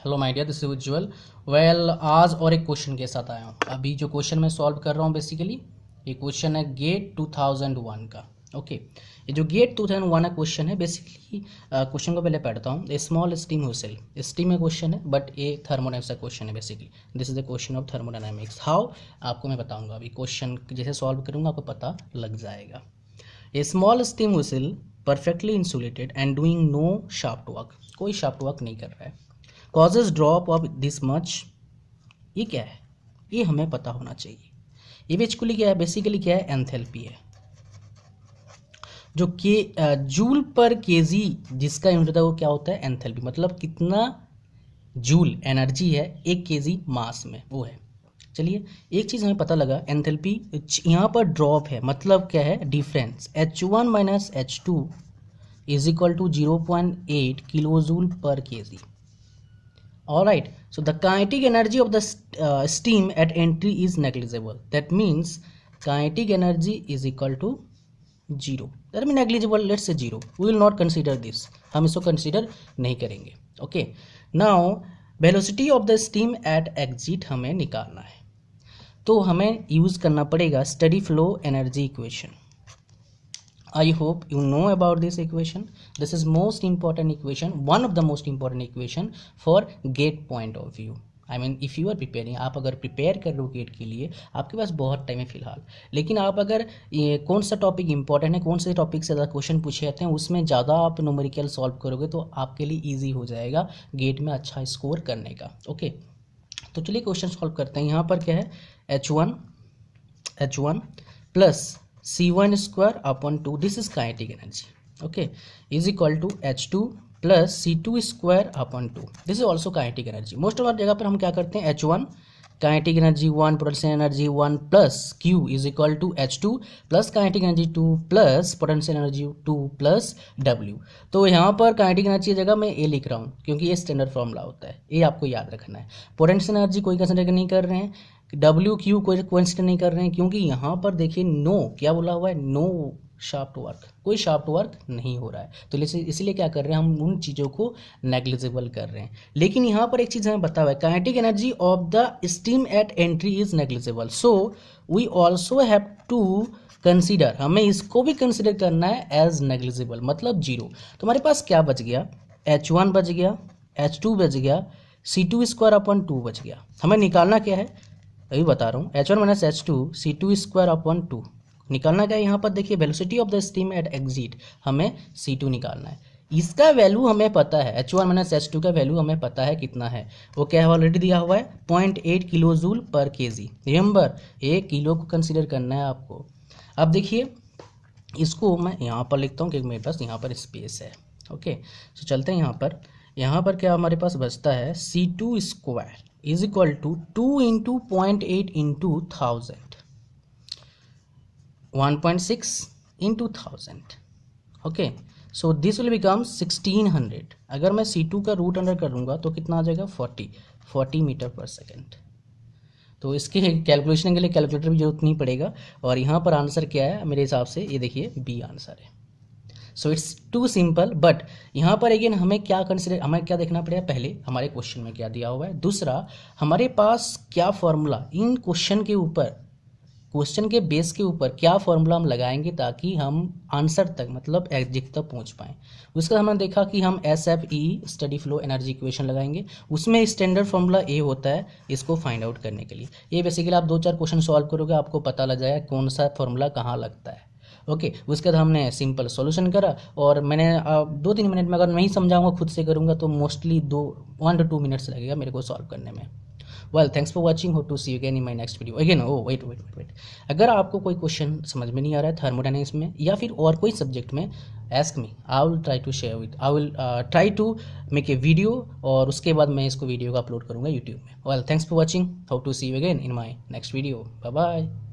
Hello my dear, this is Ujjwal. Well, आज और एक क्वेश्चन के साथ आया हूँ। अभी जो क्वेश्चन मैं सॉल्व कर रहा हूँ बेसिकली ये क्वेश्चन है गेट 2001 का। ओके, ये जो गेट 2001 का क्वेश्चन है बेसिकली क्वेश्चन को पहले पढ़ता हूँ। ए स्मॉल स्टीम व्हिसल, स्टीम में क्वेश्चन है बट ये थर्मोडायनेमिक्स का क्वेश्चन है। Basically this is the question of thermodynamics. How आपको मैं बताऊँगा, अभी क्वेश्चन जैसे सॉल्व करूँगा आपको पता लग जाएगा। A small steam whistle perfectly insulated and doing no shaft work, कोई शाफ्ट वर्क नहीं कर रहा है, causes drop of this much. ये क्या है, ये हमें पता होना चाहिए। ये बेसिकली क्या है, बेसिकली क्या है, एंथैल्पी है। जो के जूल पर केजी जिसका यूनिट होता है वो क्या होता है, एंथैल्पी। मतलब कितना जूल एनर्जी है एक केजी मास में, वो है। चलिए, एक चीज़ हमें पता लगा, एंथैल्पी यहाँ पर ड्रॉप है, मतलब क्या है, difference H1 minus H2 is equal to 0.8 kilojoule per KG. All right, so the kinetic energy of the steam at entry is negligible. That means kinetic energy is equal to 0. That means negligible, let's say 0. We will not consider this. हम इसको consider नहीं करेंगे. Okay. Now velocity of the steam at exit हमें निकालना है, तो हमें use करना पड़ेगा steady flow energy equation. I hope you know about this equation. This is most important equation, one of the most important equation for gate point of view. I mean if you are preparing, आप अगर prepare कर रहे हो gate के लिए, आपके पास बहुत time है फिलहाल। लेकिन आप अगर ये कौन सा टॉपिक इंपॉर्टेंट है, कौन से टॉपिक से ज़्यादा क्वेश्चन पूछे जाते हैं, उसमें ज़्यादा आप न्यूमेरिकल सॉल्व करोगे तो आपके लिए ईजी हो जाएगा गेट में अच्छा स्कोर करने का। ओके, तो चलिए क्वेश्चन सॉल्व करते हैं। यहाँ पर क्या है, H1 plus C1 square upon 2, this is kinetic energy, okay, is equal to H2 plus C2 square upon 2, this is also kinetic energy. Most of जगह पर हम क्या करते हैं, H1 kinetic energy 1, potential energy 1 plus Q is equal to H2 plus kinetic energy 2 plus potential energy 2 plus W। तो यहाँ पर kinetic energy की जगह मैं ए लिख रहा हूँ क्योंकि ये स्टैंडर्ड फॉर्मूला होता है, ये आपको याद रखना है। पोटेंशियल एनर्जी कोई कंसिडर नहीं कर रहे हैं, डब्ल्यू क्यू कोई कंसिडर नहीं कर रहे हैं, क्योंकि यहाँ पर देखिए नो क्या बोला हुआ है, नो शाफ्ट वर्क, कोई शाफ्ट वर्क नहीं हो रहा है। तो इसीलिए क्या कर रहे हैं, हम उन चीज़ों को नेग्लिजिबल कर रहे हैं। लेकिन यहाँ पर एक चीज़ हमें बता हुआ है, kinetic energy of the steam at entry is negligible, so we also have to consider, हमें इसको भी कंसिडर करना है एज नेग्लिजिबल, मतलब जीरो। तो हमारे पास क्या बच गया, H1 बच गया, H2 बच गया, C2 स्क्वायर अपॉन 2 बच गया। हमें निकालना क्या है, अभी बता रहा हूँ, H1 minus H2 C2 square upon 2 निकालना क्या है। यहाँ पर देखिए velocity of the steam eight exit, हमें C2 निकालना है। इसका वैल्यू हमें पता है, H1 माइनस H2 का वैल्यू हमें पता है कितना है, वो क्या है, ऑलरेडी दिया हुआ है 0.8 kilojoule per KG. Remember, 1 kilo को कंसिडर करना है आपको। अब देखिए इसको मैं यहाँ पर लिखता हूँ क्योंकि मेरे पास यहाँ पर स्पेस है। ओके, तो चलते हैं यहाँ पर क्या हमारे पास बचता है, C2 square is equal to 2 into 0.8 into 1000, 1.6 into 1000। Okay, so this will become 1600। अगर मैं C2 का रूट अंडर करूँगा तो कितना आ जाएगा, 40 मीटर पर सेकेंड। तो इसके कैलकुलेशन के लिए कैलकुलेटर भी जरूरत नहीं पड़ेगा। और यहाँ पर आंसर क्या है मेरे हिसाब से, ये देखिए बी आंसर है। So it's too simple, but यहाँ पर अगेन हमें क्या कंसिडर, हमें क्या देखना पड़ेगा, पहले हमारे क्वेश्चन में क्या दिया हुआ है, दूसरा हमारे पास क्या फॉर्मूला, इन क्वेश्चन के ऊपर, क्वेश्चन के बेस के ऊपर क्या फॉर्मूला हम लगाएंगे ताकि हम आंसर तक, मतलब एग्जिट तक पहुँच पाएँ। उसका हमने देखा कि हम SFE steady flow energy equation लगाएंगे, उसमें स्टैंडर्ड फॉर्मूला ए होता है इसको फाइंड आउट करने के लिए। ये बेसिकली आप 2-4 क्वेश्चन सॉल्व करोगे, आपको पता लग जाएगा कौन सा फॉर्मूला कहाँ लगता है। ओके, उसके बाद हमने सिंपल सॉल्यूशन करा, और मैंने 2-3 मिनट में, अगर नहीं समझाऊंगा खुद से करूंगा तो मोस्टली 1 to 2 मिनट्स लगेगा मेरे को सॉल्व करने में। Well, thanks for watching, hope to see you again in my next video. Again wait, अगर आपको कोई क्वेश्चन समझ में नहीं आ रहा है थर्मोडायनेमिक्स में या फिर और कोई सब्जेक्ट में, ask me, I will try to share with, I will try to make a video, और उसके बाद मैं इसको वीडियो को अपलोड करूँगा यूट्यूब में। Well, thanks for watching, hope to see you again in my next video. Bye bye.